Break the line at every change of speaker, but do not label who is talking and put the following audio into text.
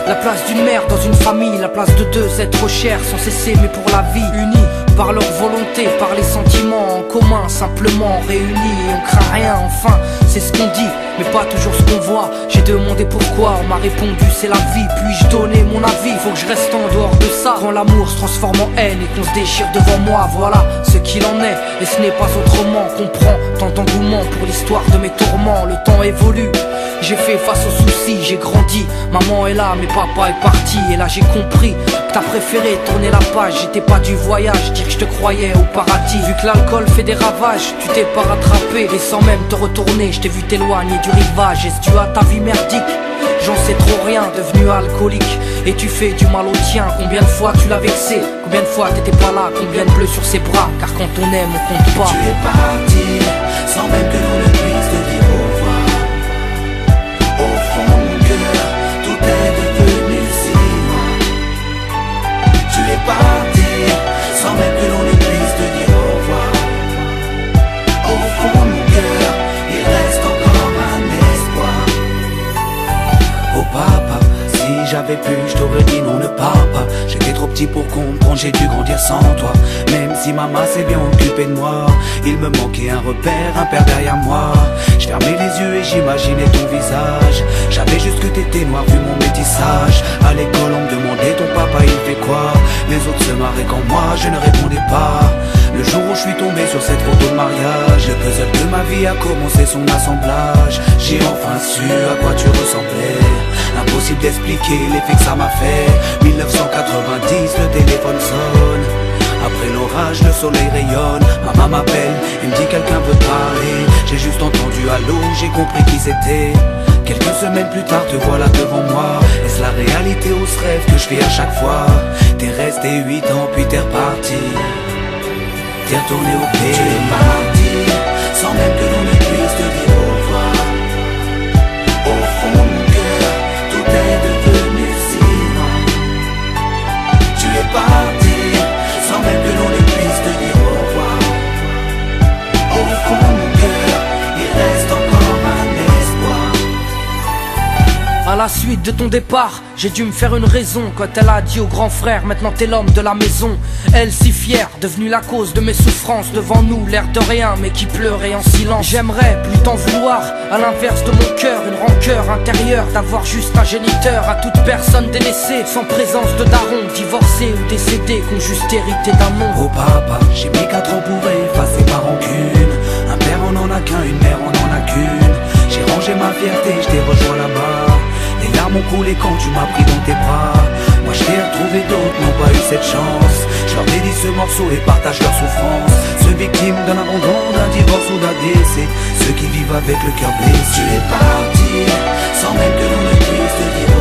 La place d'une mère dans une famille, la place de deux êtres chers sans cesser mais pour la vie, unis par leur volonté, par les sentiments en commun, simplement réunis et on craint rien, enfin c'est ce qu'on dit, mais pas toujours ce qu'on voit. J'ai demandé pourquoi, on m'a répondu c'est la vie, puis-je donner mon avis? Faut que je reste en dehors de ça, quand l'amour se transforme en haine et qu'on se déchire devant moi, voilà ce qu'il en est, et ce n'est pas autrement. Comprends tant d'engouement pour l'histoire de mes tourments, le temps évolue. J'ai fait face aux soucis, j'ai grandi, maman est là, mais papa est parti. Et là j'ai compris que t'as préféré tourner la page. J'étais pas du voyage, dire que je te croyais au paradis. Vu que l'alcool fait des ravages, tu t'es pas rattrapé. Et sans même te retourner, je t'ai vu t'éloigner du rivage. Est-ce dû à ta vie merdique? J'en sais trop rien, devenu alcoolique. Et tu fais du mal au tien, combien de fois tu l'as vexé? Combien de fois t'étais pas là, combien de bleus sur ses bras? Car quand on aime, on compte pas.
Tu es parti, sans même que l'on ne puisse te dire au revoir. Au fond de mon cœur, tout est devenu si loin. Tu es parti, sans même que l'on ne puisse te dire au revoir. Au fond de mon cœur, il reste encore un espoir. Oh papa, si j'avais pu, je t'aurais dit non, ne pars pas. J'étais trop petit pour comprendre, j'ai dû grandir sans toi. Même si maman s'est bien occupée de moi, il me manquait un repère, un père derrière moi. Je fermais les yeux et j'imaginais ton visage. J'avais juste que t'étais noir vu mon métissage. À l'école on me demandait ton papa il fait quoi. Les autres se marraient quand moi je ne répondais pas. Le jour où je suis tombé sur cette photo de mariage, le puzzle de ma vie a commencé son assemblage. J'ai enfin su à quoi tu ressemblais. Impossible d'expliquer l'effet que ça m'a fait. 1990, le téléphone sonne. Après l'orage, le soleil rayonne. Maman m'appelle et me dit quelqu'un veut parler. J'ai juste entendu allô, j'ai compris qui c'était. Quelques semaines plus tard, te voilà devant moi. Est-ce la réalité ou ce rêve que je fais à chaque fois? T'es resté 8 ans puis t'es reparti. T'es retourné au pays. Tu es parti, sans même que l'on ne puisse te dire au revoir. Au fond de mon cœur, tout est devenu si loin. Tu es parti, sans même que l'on ne puisse te dire au revoir. Au fond de mon cœur, il reste encore un espoir.
À la suite de ton départ, j'ai dû me faire une raison. Quand elle a dit au grand frère, maintenant t'es l'homme de la maison. Elle si fière, devenue la cause de mes souffrances. Devant nous, l'air de rien, mais qui pleurait en silence. J'aimerais plus t'en vouloir, à l'inverse de mon cœur. Une rancœur intérieure, d'avoir juste un géniteur. À toute personne délaissée, sans présence de daron. Divorcé ou décédé, qu'on juste hérité d'un nom.
Oh papa, j'ai mis 4 ans pour effacer ma rancune. Un père on en a qu'un, une mère on en a qu'une. J'ai rangé ma fierté, je t'ai rejoint là-bas. Les larmes ont coulé quand tu m'as pris dans tes bras. Moi je t'ai retrouvé, d'autres n'ont pas eu cette chance. Je leur dédie ce morceau et partage leur souffrance. Ceux victimes d'un abandon, d'un divorce ou d'un décès. Ceux qui vivent avec le cœur blessé. Tu es parti, sans même que l'on ne puisse te dire